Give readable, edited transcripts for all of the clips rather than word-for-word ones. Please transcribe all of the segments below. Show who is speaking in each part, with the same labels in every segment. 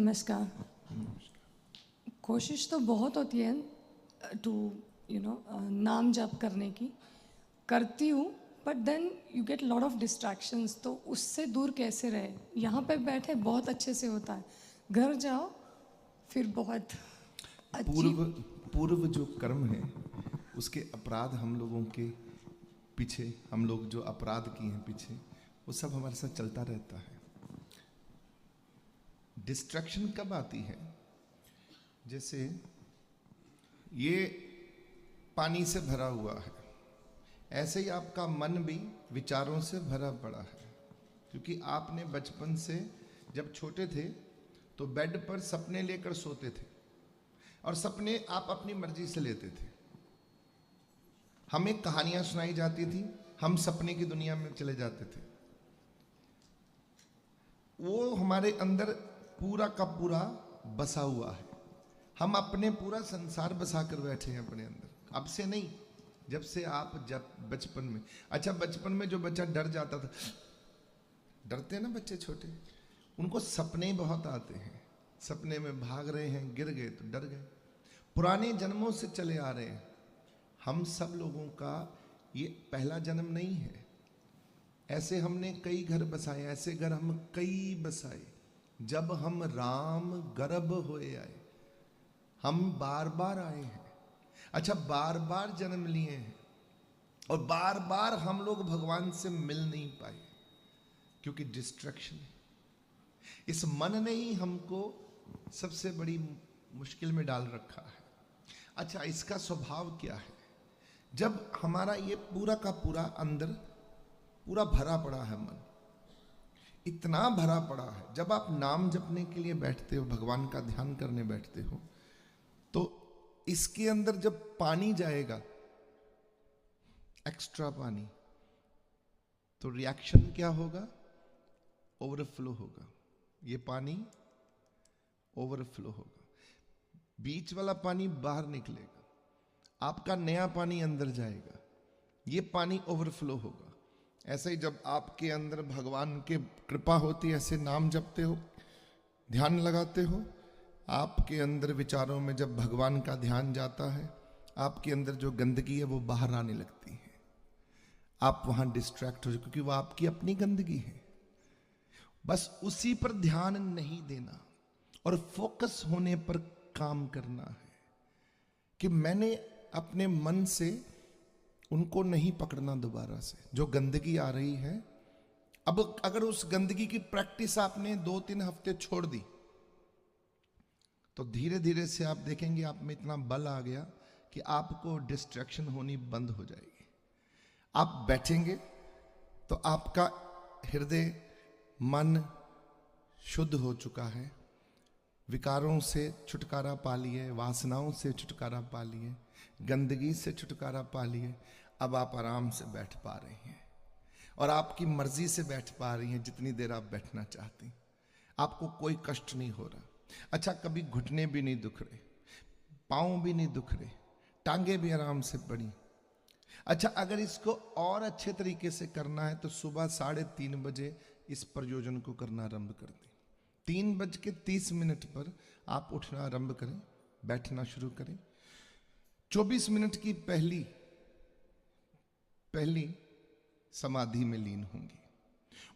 Speaker 1: नमस्कार। कोशिश तो बहुत होती है टू नाम जप करने की, करती हूँ, but then you get lot of distractions. तो उससे दूर कैसे रहे? यहाँ पे बैठे बहुत अच्छे से होता है, घर जाओ फिर बहुत
Speaker 2: पूर्व
Speaker 1: अजीब।
Speaker 2: पूर्व जो कर्म है उसके अपराध हम लोगों के पीछे, हम लोग जो अपराध किए हैं पीछे, वो सब हमारे साथ चलता रहता है। डिस्ट्रैक्शन कब आती है? जैसे ये पानी से भरा हुआ है, ऐसे ही आपका मन भी विचारों से भरा पड़ा है, क्योंकि आपने बचपन से जब छोटे थे तो बेड पर सपने लेकर सोते थे और सपने आप अपनी मर्जी से लेते थे। हमें कहानियां सुनाई जाती थी, हम सपने की दुनिया में चले जाते थे। वो हमारे अंदर पूरा का पूरा बसा हुआ है। हम अपने पूरा संसार बसा कर बैठे हैं अपने अंदर। अब से नहीं, जब से आप जब बचपन में, अच्छा बचपन में जो बच्चा डर जाता था, डरते हैं ना बच्चे छोटे, उनको सपने बहुत आते हैं। सपने में भाग रहे हैं, गिर गए तो डर गए। पुराने जन्मों से चले आ रहे हैं। हम सब लोगों का ये पहला जन्म नहीं है। ऐसे हमने कई घर बसाए, ऐसे घर हम कई बसाए। जब हम राम गर्भ होए आए, हम बार बार आए हैं। अच्छा, बार बार जन्म लिए हैं और बार बार हम लोग भगवान से मिल नहीं पाए, क्योंकि डिस्ट्रैक्शन है। इस मन ने ही हमको सबसे बड़ी मुश्किल में डाल रखा है। अच्छा, इसका स्वभाव क्या है? जब हमारा ये पूरा का पूरा अंदर पूरा भरा पड़ा है, मन इतना भरा पड़ा है, जब आप नाम जपने के लिए बैठते हो, भगवान का ध्यान करने बैठते हो, तो इसके अंदर जब पानी जाएगा, एक्स्ट्रा पानी, तो रिएक्शन क्या होगा? ओवरफ्लो होगा। ये पानी ओवरफ्लो होगा, बीच वाला पानी बाहर निकलेगा, आपका नया पानी अंदर जाएगा, ये पानी ओवरफ्लो होगा। ऐसे ही जब आपके अंदर भगवान की कृपा होती है, ऐसे नाम जपते हो, ध्यान लगाते हो, आपके अंदर विचारों में जब भगवान का ध्यान जाता है, आपके अंदर जो गंदगी है वो बाहर आने लगती है। आप वहां डिस्ट्रैक्ट हो जाओ, क्योंकि वो आपकी अपनी गंदगी है। बस उसी पर ध्यान नहीं देना और फोकस होने पर काम करना है, कि मैंने अपने मन से उनको नहीं पकड़ना दोबारा से, जो गंदगी आ रही है। अब अगर उस गंदगी की प्रैक्टिस आपने 2-3 हफ्ते छोड़ दी, तो धीरे धीरे से आप देखेंगे आप में इतना बल आ गया कि आपको डिस्ट्रैक्शन होनी बंद हो जाएगी। आप बैठेंगे तो आपका हृदय, मन शुद्ध हो चुका है, विकारों से छुटकारा पा लिए, वासनाओं से छुटकारा पा लिए, गंदगी से छुटकारा पा लिए। अब आप आराम से बैठ पा रही हैं और आपकी मर्जी से बैठ पा रही हैं, जितनी देर आप बैठना चाहती। आपको कोई कष्ट नहीं हो रहा। अच्छा, कभी घुटने भी नहीं दुख रहे, पाँव भी नहीं दुख रहे, टांगे भी आराम से पड़ी। अच्छा, अगर इसको और अच्छे तरीके से करना है तो सुबह 3:30 बजे इस प्रयोजन को करना आरंभ कर दें। 3:30 पर आप उठना आरंभ करें, बैठना शुरू करें। 24 मिनट की पहली समाधि में लीन होंगी।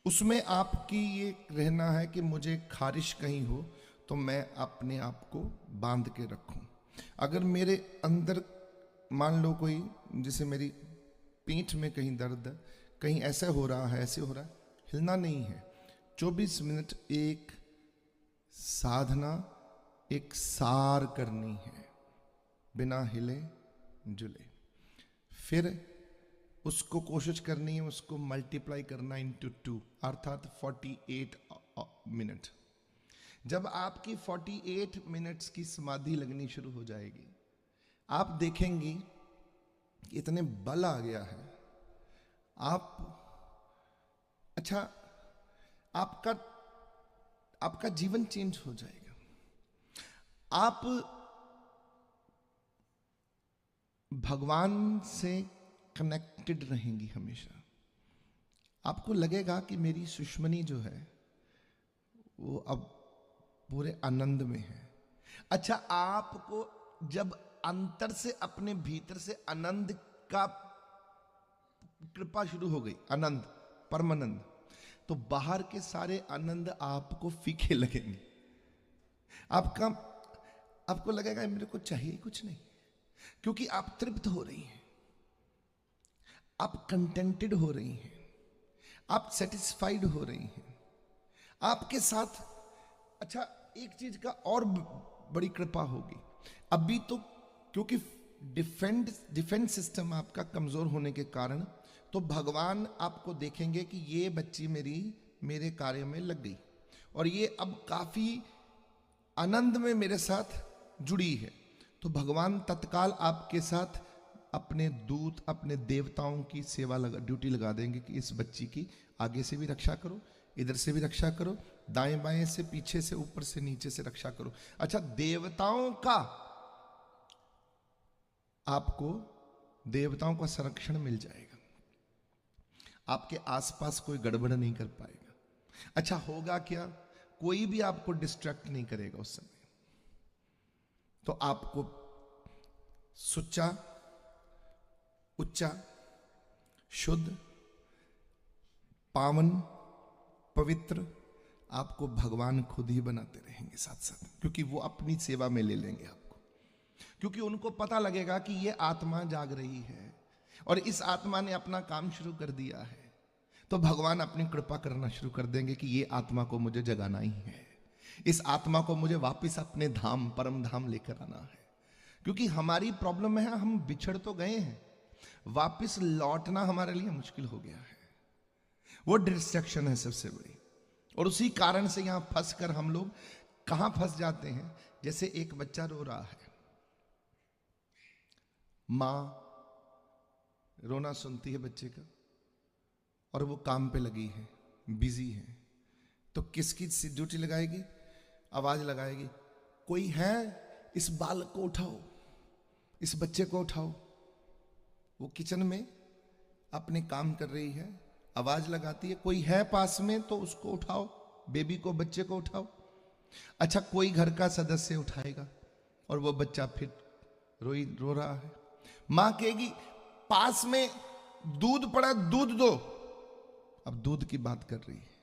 Speaker 2: उसमें आपकी ये रहना है कि मुझे खारिश कहीं हो तो मैं अपने आप को बांध के रखूं। अगर मेरे अंदर मान लो कोई, जैसे मेरी पीठ में कहीं दर्द, कहीं ऐसा हो रहा है, ऐसे हो रहा है, हिलना नहीं है। 24 मिनट एक साधना, एक सार करनी है, बिना हिले जुले। फिर उसको कोशिश करनी है, उसको मल्टीप्लाई करना into 2, अर्थात 48 मिनट। जब आपकी 48 मिनट्स की समाधि लगनी शुरू हो जाएगी, आप देखेंगी इतने बल आ गया है। आप, अच्छा, आपका जीवन चेंज हो जाएगा। आप भगवान से कनेक्टेड रहेंगी हमेशा। आपको लगेगा कि मेरी सुषमनी जो है वो अब पूरे आनंद में है। अच्छा, आपको जब अंतर से अपने भीतर से आनंद का कृपा शुरू हो गई, आनंद परमानंद, तो बाहर के सारे आनंद आपको फीके लगेंगे। आपको लगेगा मेरे को चाहिए कुछ नहीं, क्योंकि आप तृप्त हो रही हैं, आप कंटेंटेड हो रही हैं, आप सेटिस्फाइड हो रही हैं आपके साथ। अच्छा, एक चीज का और बड़ी कृपा होगी अभी तो, क्योंकि डिफेंस सिस्टम आपका कमजोर होने के कारण, तो भगवान आपको देखेंगे कि ये बच्ची मेरे कार्य में लग गई और ये अब काफी आनंद में मेरे साथ जुड़ी है, तो भगवान तत्काल आपके साथ अपने दूत, अपने देवताओं की सेवा ड्यूटी लगा देंगे कि इस बच्ची की आगे से भी रक्षा करो, इधर से भी रक्षा करो, दाएं बाएं से, पीछे से, ऊपर से, नीचे से रक्षा करो। अच्छा, देवताओं का संरक्षण मिल जाएगा, आपके आसपास कोई गड़बड़ नहीं कर पाएगा। अच्छा, होगा क्या, कोई भी आपको डिस्ट्रैक्ट नहीं करेगा उस समय। तो आपको सुच्चा, उच्चा, शुद्ध, पावन, पवित्र आपको भगवान खुद ही बनाते रहेंगे साथ साथ, क्योंकि वो अपनी सेवा में ले लेंगे आपको, क्योंकि उनको पता लगेगा कि ये आत्मा जाग रही है और इस आत्मा ने अपना काम शुरू कर दिया है, तो भगवान अपनी कृपा करना शुरू कर देंगे कि ये आत्मा को मुझे जगाना ही है, इस आत्मा को मुझे वापस अपने धाम, परम धाम लेकर आना है। क्योंकि हमारी प्रॉब्लम है, हम बिछड़ तो गए हैं, वापस लौटना हमारे लिए मुश्किल हो गया है। वो डिस्ट्रैक्शन है सबसे बड़ी, और उसी कारण से यहां फंस कर हम लोग कहां फंस जाते हैं। जैसे एक बच्चा रो रहा है, मां रोना सुनती है बच्चे का और वो काम पे लगी है, बिजी है, तो किसकी ड्यूटी लगाएगी? आवाज लगाएगी, कोई है, इस बालक को उठाओ, इस बच्चे को उठाओ। वो किचन में अपने काम कर रही है, आवाज लगाती है, कोई है पास में तो उसको उठाओ, बेबी को, बच्चे को उठाओ। अच्छा, कोई घर का सदस्य उठाएगा और वो बच्चा फिर रो रहा है। मां कहेगी पास में दूध पड़ा, दूध दो। अब दूध की बात कर रही है,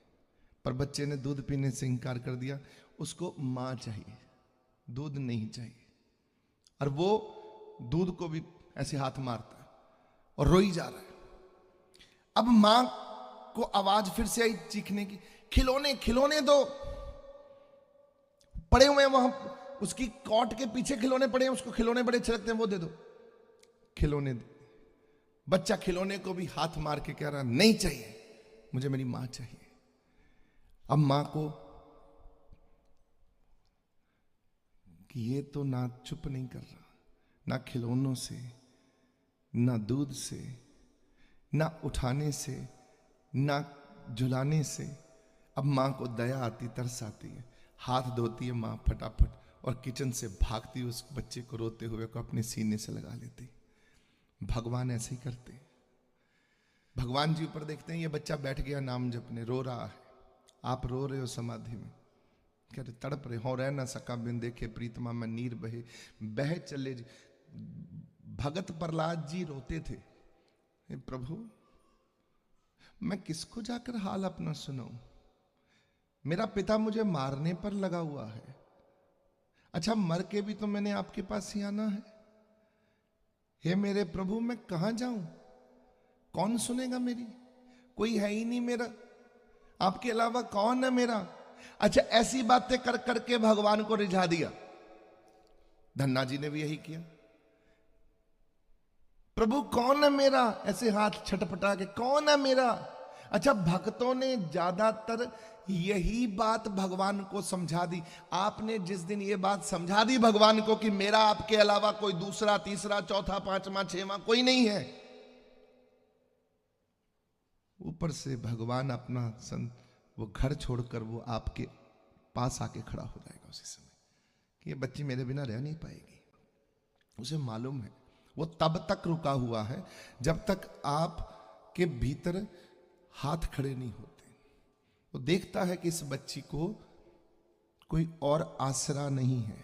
Speaker 2: पर बच्चे ने दूध पीने से इंकार कर दिया, उसको मां चाहिए, दूध नहीं चाहिए। और वो दूध को भी ऐसे हाथ मारता है और रोई जा रहा है। अब मां को आवाज फिर से आई चीखने की, खिलौने दो, पड़े हुए हैं वहां, उसकी कॉट के पीछे खिलौने पड़े हैं, उसको खिलौने बड़े अच्छे लगते हैं, वो दे दो, खिलौने दे। बच्चा खिलौने को भी हाथ मार के कह रहा, नहीं चाहिए, मुझे मेरी मां चाहिए। अब मां को कि ये तो ना चुप नहीं कर रहा, ना खिलौनों से, ना दूध से, ना उठाने से, ना झुलाने से। अब मां को दया आती, तरस आती है, हाथ धोती है मां फटाफट और किचन से भागती उस बच्चे को रोते हुए को अपने सीने से लगा लेती। भगवान ऐसे ही करते हैं। भगवान जी ऊपर देखते हैं, ये बच्चा बैठ गया नाम जपने, रो रहा है, आप रो रहे हो समाधि में, कह रहे तड़प रहे हो, रह ना सका बिन देखे प्रीतमा में नीर बह चले। भगत प्रहलाद जी रोते थे, प्रभु मैं किसको जाकर हाल अपना सुनाऊं, मेरा पिता मुझे मारने पर लगा हुआ है, अच्छा मर के भी तो मैंने आपके पास ही आना है। हे मेरे प्रभु, मैं कहां जाऊं, कौन सुनेगा मेरी, कोई है ही नहीं मेरा, आपके अलावा कौन है मेरा। अच्छा, ऐसी बातें कर करके भगवान को रिझा दिया। धन्ना जी ने भी यही किया, प्रभु कौन है मेरा, ऐसे हाथ छटपटा के, कौन है मेरा। अच्छा, भक्तों ने ज्यादातर यही बात भगवान को समझा दी। आपने जिस दिन ये बात समझा दी भगवान को कि मेरा आपके अलावा कोई दूसरा, तीसरा, चौथा, पांचवा, छठवां कोई नहीं है, ऊपर से भगवान अपना वो घर छोड़कर वो आपके पास आके खड़ा हो जाएगा उसी समय कि ये बच्ची मेरे बिना रह नहीं पाएगी। उसे मालूम है, वो तब तक रुका हुआ है जब तक आपके भीतर हाथ खड़े नहीं होते। वो देखता है कि इस बच्ची को कोई और आसरा नहीं है।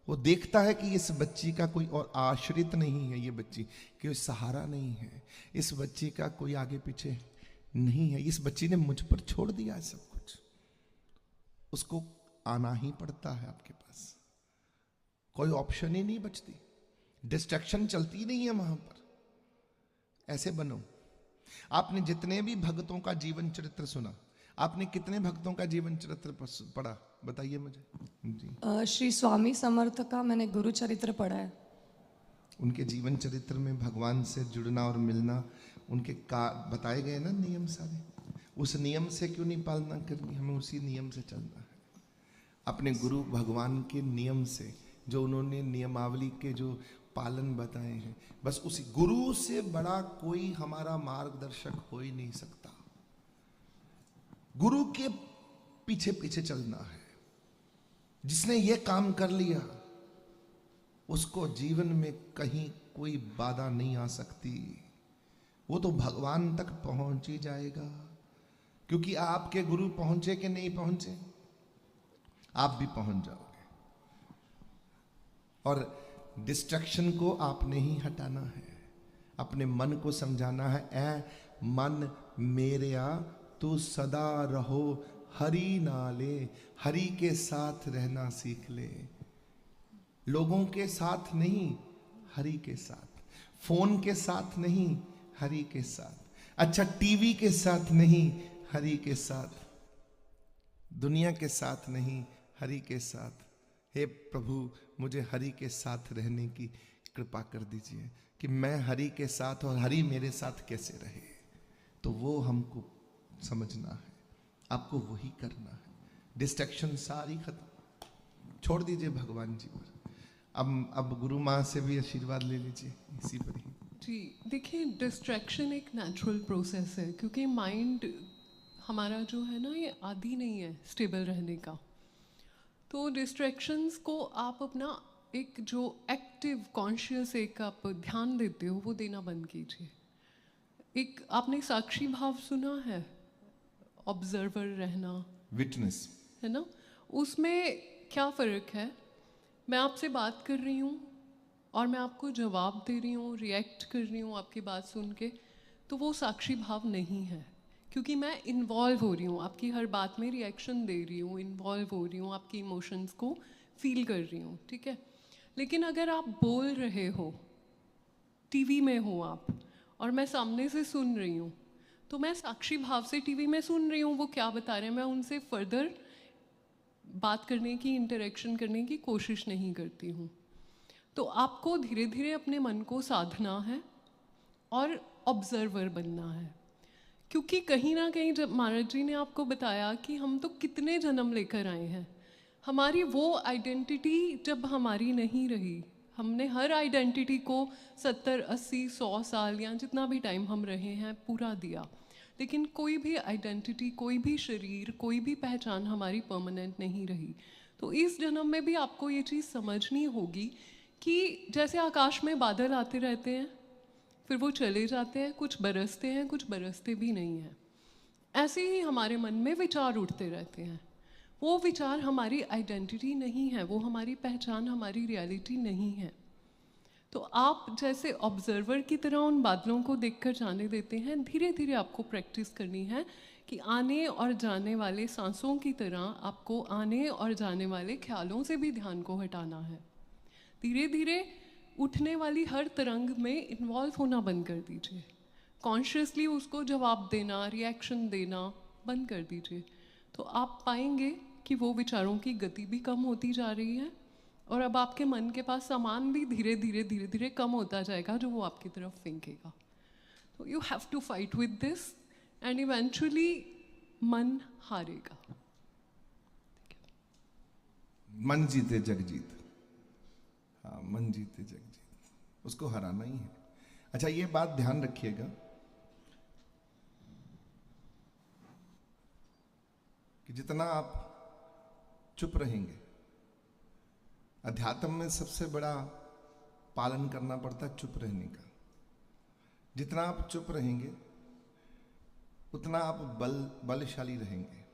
Speaker 2: वो देखता है कि इस बच्ची का कोई और आश्रित नहीं है, ये बच्ची कोई सहारा नहीं है, इस बच्ची का कोई आगे पीछे नहीं है, इस बच्ची ने मुझ पर छोड़ दिया है सब कुछ। उसको आना ही पड़ता है आपके पास, कोई ऑप्शन ही नहीं बचती, डिस्ट्रैक्शन चलती नहीं है वहां पर। ऐसे बनो। आपने जितने भी भक्तों का जीवन चरित्र सुना, आपने कितने भक्तों का जीवन चरित्र पढ़ा, बताइए मुझे जी।
Speaker 1: श्री स्वामी समर्थ का मैंने गुरु चरित्र पढ़ा है।
Speaker 2: उनके जीवन चरित्र में भगवान से जुड़ना और मिलना, उनके का बताए गए ना नियम सारे, उस नियम से क्यों नहीं पालना करनी, हमें उसी नियम से चलना है, अपने गुरु भगवान के नियम से, जो उन्होंने नियमावली के जो पालन बताए हैं, बस उसी गुरु से बड़ा कोई हमारा मार्गदर्शक हो ही नहीं सकता। गुरु के पीछे पीछे चलना है। जिसने ये काम कर लिया उसको जीवन में कहीं कोई बाधा नहीं आ सकती, वो तो भगवान तक पहुंच ही जाएगा। क्योंकि आपके गुरु पहुंचे कि नहीं पहुंचे, आप भी पहुंच जाओगे। और डिस्ट्रैक्शन को आपने ही हटाना है, अपने मन को समझाना है, ऐ मन मेरेया तू सदा रहो हरि नाले, हरि के साथ रहना सीख ले। लोगों के साथ नहीं, हरि के साथ, फोन के साथ नहीं, हरि के साथ, अच्छा टीवी के साथ नहीं, हरि के साथ, दुनिया के साथ नहीं, हरि के साथ। हे प्रभु, मुझे हरि के साथ रहने की कृपा कर दीजिए कि मैं हरि के साथ और हरि मेरे साथ कैसे रहे। तो वो हमको समझना है, आपको वही करना है। डिस्ट्रैक्शन सारी खत्म, छोड़ दीजिए भगवान जी पर। अब गुरु माँ से भी आशीर्वाद ले लीजिए इसी पर ही।
Speaker 3: जी देखिए, डिस्ट्रैक्शन एक नेचुरल प्रोसेस है, क्योंकि माइंड हमारा जो है ना, ये आदी नहीं है स्टेबल रहने का। तो डिस्ट्रैक्शंस को आप अपना एक जो एक्टिव कॉन्शियस एक आप ध्यान देते हो, वो देना बंद कीजिए। एक आपने साक्षी भाव सुना है, ऑब्जर्वर रहना,
Speaker 2: विटनेस,
Speaker 3: है ना, उसमें क्या फ़र्क है? मैं आपसे बात कर रही हूँ और मैं आपको जवाब दे रही हूँ, रिएक्ट कर रही हूँ आपकी बात सुन के, तो वो साक्षी भाव नहीं है, क्योंकि मैं इन्वॉल्व हो रही हूँ, आपकी हर बात में रिएक्शन दे रही हूँ, इन्वॉल्व हो रही हूँ, आपकी इमोशंस को फील कर रही हूँ, ठीक है। लेकिन अगर आप बोल रहे हो, टीवी में हो आप, और मैं सामने से सुन रही हूँ, तो मैं साक्षी भाव से टीवी में सुन रही हूँ वो क्या बता रहे हैं, मैं उनसे फर्दर बात करने की, इंटरेक्शन करने की कोशिश नहीं करती हूँ। तो आपको धीरे धीरे अपने मन को साधना है और ऑब्जर्वर बनना है, क्योंकि कहीं ना कहीं जब महाराज जी ने आपको बताया कि हम तो कितने जन्म लेकर आए हैं, हमारी वो आइडेंटिटी जब हमारी नहीं रही, हमने हर आइडेंटिटी को 70, 80, 100 साल या जितना भी टाइम हम रहे हैं पूरा दिया, लेकिन कोई भी आइडेंटिटी, कोई भी शरीर, कोई भी पहचान हमारी परमानेंट नहीं रही। तो इस जन्म में भी आपको ये चीज़ समझनी होगी कि जैसे आकाश में बादल आते रहते हैं, फिर वो चले जाते हैं, कुछ बरसते हैं, कुछ बरसते भी नहीं हैं, ऐसे ही हमारे मन में विचार उठते रहते हैं। वो विचार हमारी आइडेंटिटी नहीं है, वो हमारी पहचान, हमारी रियलिटी नहीं है। तो आप जैसे ऑब्जर्वर की तरह उन बादलों को देखकर जाने देते हैं, धीरे धीरे आपको प्रैक्टिस करनी है कि आने और जाने वाले सांसों की तरह आपको आने और जाने वाले ख्यालों से भी ध्यान को हटाना है। धीरे धीरे उठने वाली हर तरंग में इन्वॉल्व होना बंद कर दीजिए, कॉन्शियसली उसको जवाब देना, रिएक्शन देना बंद कर दीजिए। तो आप पाएंगे कि वो विचारों की गति भी कम होती जा रही है, और अब आपके मन के पास सामान भी धीरे धीरे कम होता जाएगा जो वो आपकी तरफ फेंकेगा। तो you have to fight with this and eventually मन हारेगा।
Speaker 2: मन जीते जग जीत, हाँ मन जीते जग जीत, उसको हराना ही है। अच्छा ये बात ध्यान रखिएगा कि जितना आप चुप रहेंगे, अध्यात्म में सबसे बड़ा पालन करना पड़ता है चुप रहने का। जितना आप चुप रहेंगे उतना आप बलशाली रहेंगे,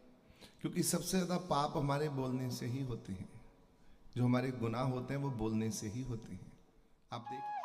Speaker 2: क्योंकि सबसे ज्यादा पाप हमारे बोलने से ही होते हैं, जो हमारे गुनाह होते हैं वो बोलने से ही होते हैं। आप देख